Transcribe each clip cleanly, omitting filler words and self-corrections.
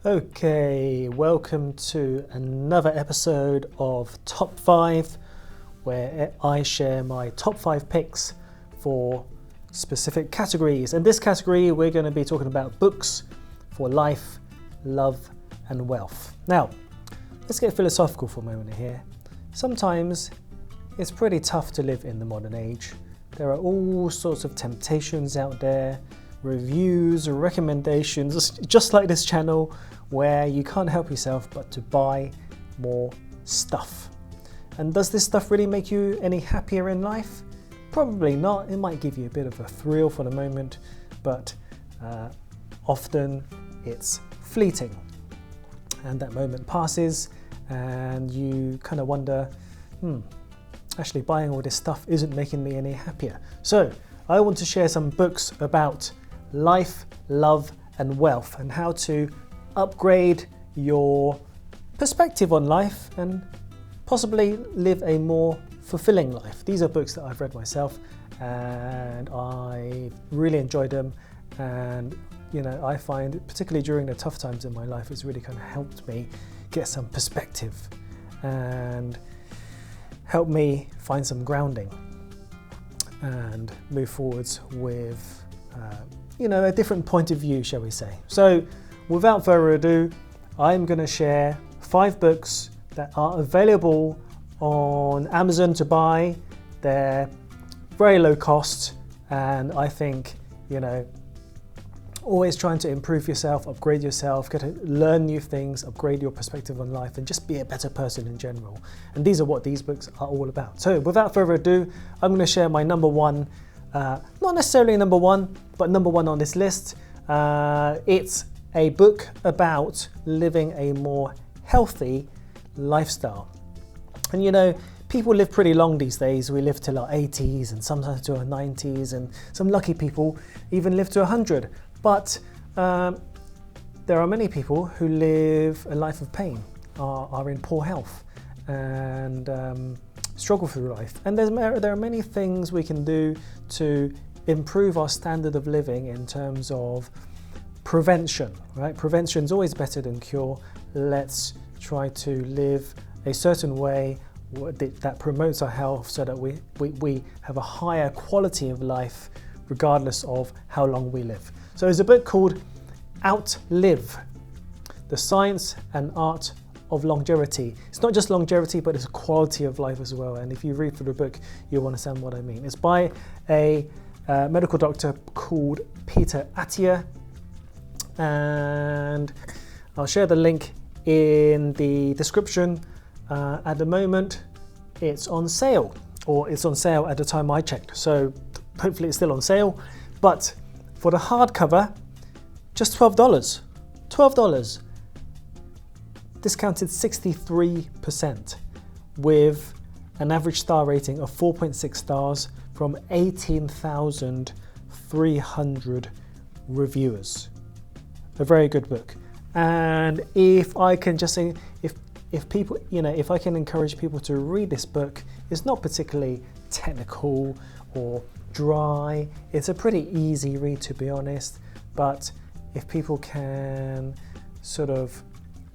Okay, welcome to another episode of Top 5, where I share my top 5 picks for specific categories. In this category, we're going to be talking about books for life, love, and wealth. Now, let's get philosophical for a moment here. Sometimes it's pretty tough to live in the modern age. There are all sorts of temptations out there, reviews, recommendations, just like this channel, where you can't help yourself but to buy more stuff. And does this stuff really make you any happier in life? Probably not. It might give you a bit of a thrill for the moment, but often it's fleeting. And that moment passes and you kind of wonder, actually buying all this stuff isn't making me any happier. So I want to share some books about life, love, and wealth, and how to upgrade your perspective on life and possibly live a more fulfilling life. These are books that I've read myself and I really enjoyed them, and I find particularly during the tough times in my life, it's really kind of helped me get some perspective and help me find some grounding and move forwards with a different point of view, shall we say. So without further ado, I'm going to share 5 books that are available on Amazon to buy. They're very low cost, and I think, always trying to improve yourself, upgrade yourself, get to learn new things, upgrade your perspective on life, and just be a better person in general. And these are what these books are all about. So without further ado, I'm going to share my number one, not necessarily number one, but number one on this list. It's a book about living a more healthy lifestyle. And people live pretty long these days. We live till our 80s and sometimes to our 90s, and some lucky people even live to 100. But there are many people who live a life of pain, are in poor health, and struggle through life. And there are many things we can do to improve our standard of living in terms of prevention, right? Prevention is always better than cure. Let's try to live a certain way that promotes our health so that we have a higher quality of life regardless of how long we live. So there's a book called Outlive, The Science and Art of Longevity. It's not just longevity, but it's a quality of life as well. And if you read through the book, you'll understand what I mean. It's by a medical doctor called Peter Attia, and I'll share the link in the description. At the moment, it's on sale, or it's on sale at the time I checked. So hopefully it's still on sale. But for the hardcover, just $12. $12. Discounted 63%, with an average star rating of 4.6 stars from 18,300 reviewers. A very good book. And if I can just say, if people, if I can encourage people to read this book, it's not particularly technical or dry. It's a pretty easy read, to be honest. But if people can sort of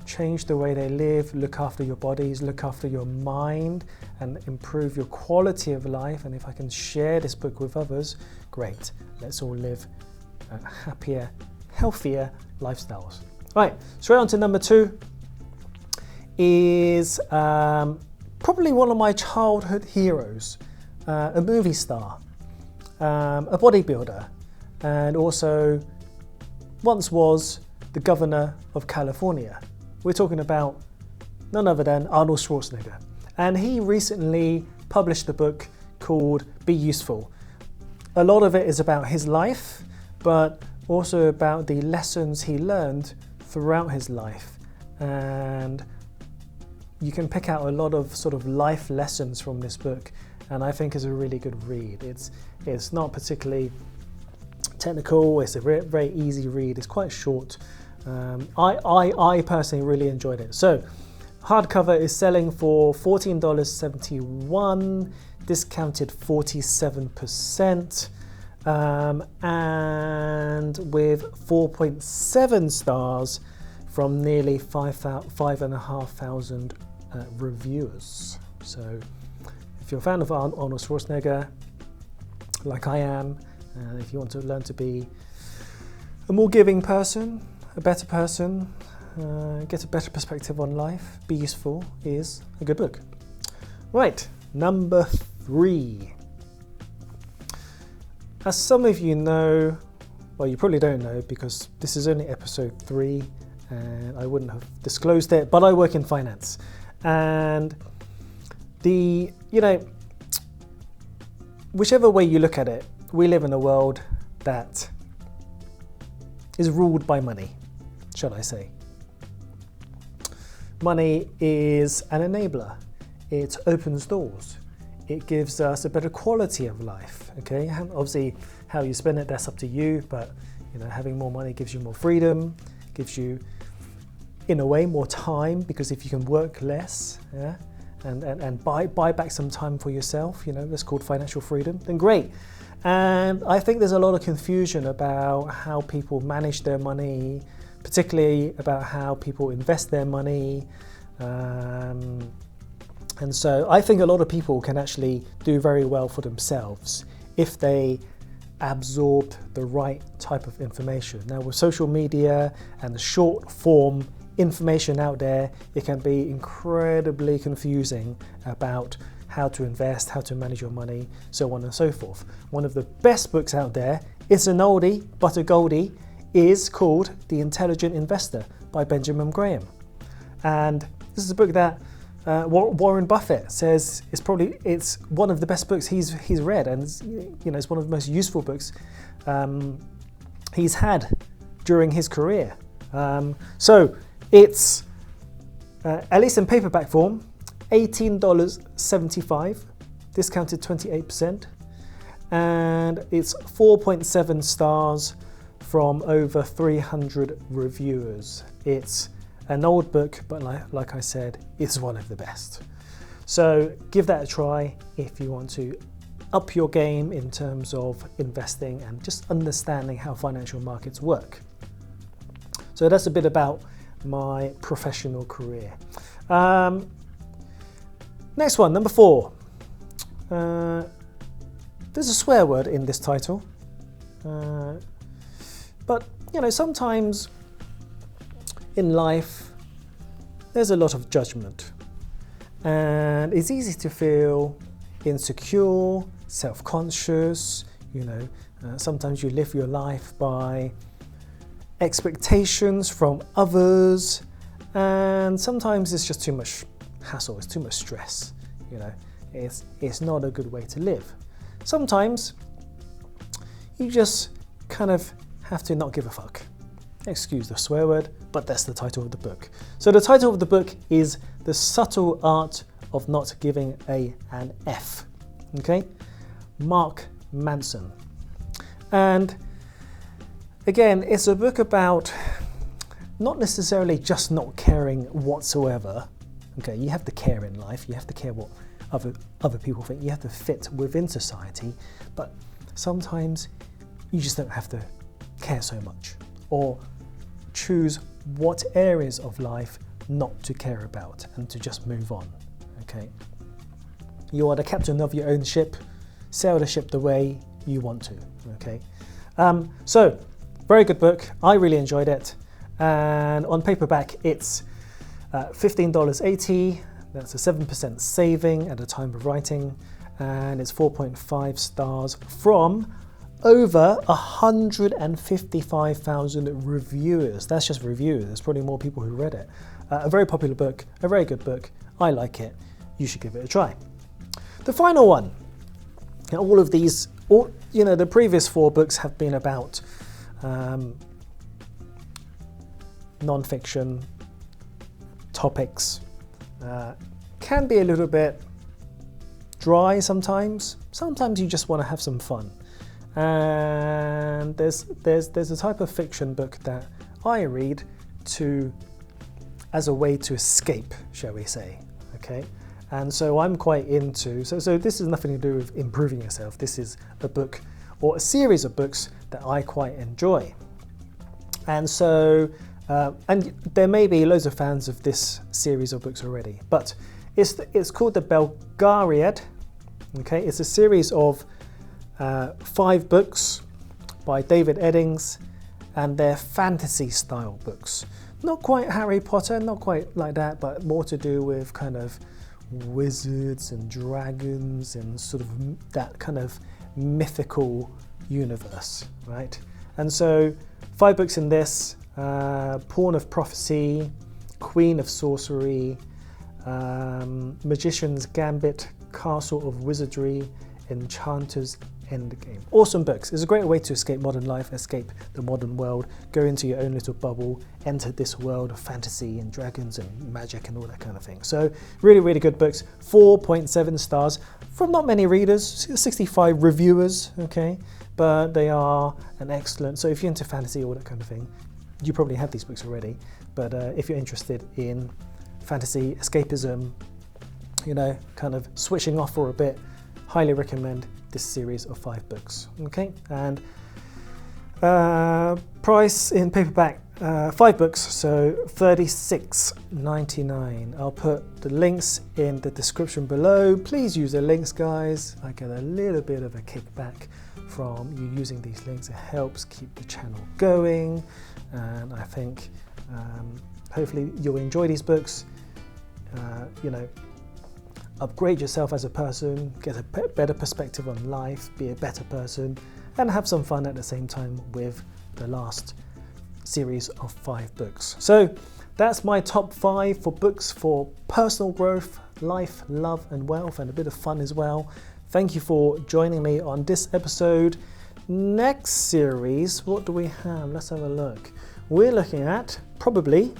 change the way they live, look after your bodies, look after your mind, and improve your quality of life, and if I can share this book with others, great. Let's all live happier, healthier lifestyles. Right, straight on to number 2 is probably one of my childhood heroes, a movie star, a bodybuilder, and also once was the governor of California. We're talking about none other than Arnold Schwarzenegger. And he recently published a book called Be Useful. A lot of it is about his life, but also about the lessons he learned throughout his life. And you can pick out a lot of sort of life lessons from this book, and I think it's a really good read. It's not particularly technical, it's a very easy read, it's quite short. I personally really enjoyed it. So hardcover is selling for $14.71, discounted 47%, and with 4.7 stars from nearly 5,500 reviewers. So if you're a fan of Arnold Schwarzenegger, like I am, if you want to learn to be a more giving person, a better person, get a better perspective on life, be useful, is a good book. Right, number 3. As some of you know, well, you probably don't know because this is only episode 3 and I wouldn't have disclosed it, but I work in finance. And whichever way you look at it, we live in a world that is ruled by money, shall I say. Money is an enabler. It opens doors. It gives us a better quality of life, okay? And obviously, how you spend it, that's up to you, but having more money gives you more freedom, gives you, in a way, more time, because if you can work less, yeah, and buy back some time for yourself, that's called financial freedom, then great. And I think there's a lot of confusion about how people manage their money, particularly about how people invest their money. And so I think a lot of people can actually do very well for themselves if they absorb the right type of information. Now with social media and the short form information out there, it can be incredibly confusing about how to invest, how to manage your money, so on and so forth. One of the best books out there, it's an oldie but a goldie, is called The Intelligent Investor by Benjamin Graham. And this is a book that Warren Buffett says it's one of the best books he's read, and it's one of the most useful books he's had during his career. So it's at least in paperback form, $18.75, discounted 28%, and it's 4.7 stars from over 300 reviewers. It's an old book, but like I said, it's one of the best. So give that a try if you want to up your game in terms of investing and just understanding how financial markets work. So that's a bit about my professional career. Next one, number 4. There's a swear word in this title, but sometimes in life there's a lot of judgment, and it's easy to feel insecure, self-conscious. Sometimes you live your life by expectations from others, and sometimes it's just too much hassle, it's too much stress. It's not a good way to live. Sometimes you just kind of have to not give a fuck. Excuse the swear word, but that's the title of the book. So the title of the book is The Subtle Art of Not Giving an F. Okay? Mark Manson. And again, it's a book about not necessarily just not caring whatsoever. Okay, you have to care in life, you have to care what other people think, you have to fit within society, but sometimes you just don't have to care so much, or choose what areas of life not to care about and to just move on. Okay, you are the captain of your own ship, sail the ship the way you want to. Okay, so very good book, I really enjoyed it, and on paperback it's $15.80, that's a 7% saving at the time of writing, and it's 4.5 stars from over 155,000 reviewers. That's just reviewers, there's probably more people who read it. A very popular book, a very good book, I like it, you should give it a try. The final one, now all of these, the previous 4 books have been about non-fiction topics, can be a little bit dry sometimes. Sometimes you just want to have some fun. And there's a type of fiction book that I read as a way to escape, shall we say, okay? And so I'm quite into, so this has nothing to do with improving yourself. This is a book or a series of books that I quite enjoy. And so And there may be loads of fans of this series of books already, but it's called the Belgariad. Okay, it's a series of 5 books by David Eddings, and they're fantasy style books. Not quite Harry Potter, not quite like that, but more to do with kind of wizards and dragons and sort of that kind of mythical universe, right? And so 5 books in this: Pawn of Prophecy, Queen of Sorcery, Magician's Gambit, Castle of Wizardry, Enchanter's Endgame. Awesome books. It's a great way to escape modern life, escape the modern world, go into your own little bubble, enter this world of fantasy and dragons and magic and all that kind of thing. So really, really good books. 4.7 stars from not many readers, 65 reviewers, okay? But they are an excellent, so if you're into fantasy, all that kind of thing, you probably have these books already. But if you're interested in fantasy, escapism, you know, kind of switching off for a bit, highly recommend this series of 5 books. Okay, and price in paperback, 5 books, so $36.99. I'll put the links in the description below. Please use the links, guys. I get a little bit of a kickback from you using these links. It helps keep the channel going, and I think hopefully you'll enjoy these books. You know, upgrade yourself as a person, get a better perspective on life, be a better person, and have some fun at the same time with the last series of 5 books. So that's my top 5 for books for personal growth, life, love and wealth, and a bit of fun as well. Thank you for joining me on this episode. Next series, what do we have? Let's have a look. We're looking at probably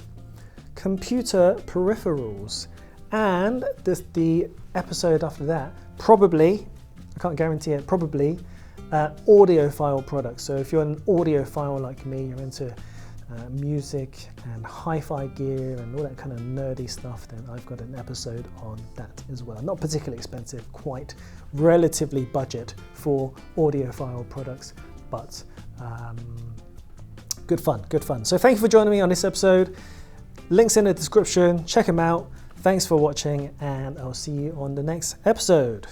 computer peripherals. And the episode after that, probably, I can't guarantee it, probably audiophile products. So if you're an audiophile like me, you're into music and hi-fi gear and all that kind of nerdy stuff, then I've got an episode on that as well. Not particularly expensive, quite relatively budget for audiophile products, but good fun, good fun. So thank you for joining me on this episode. Links in the description, check them out. Thanks for watching, and I'll see you on the next episode.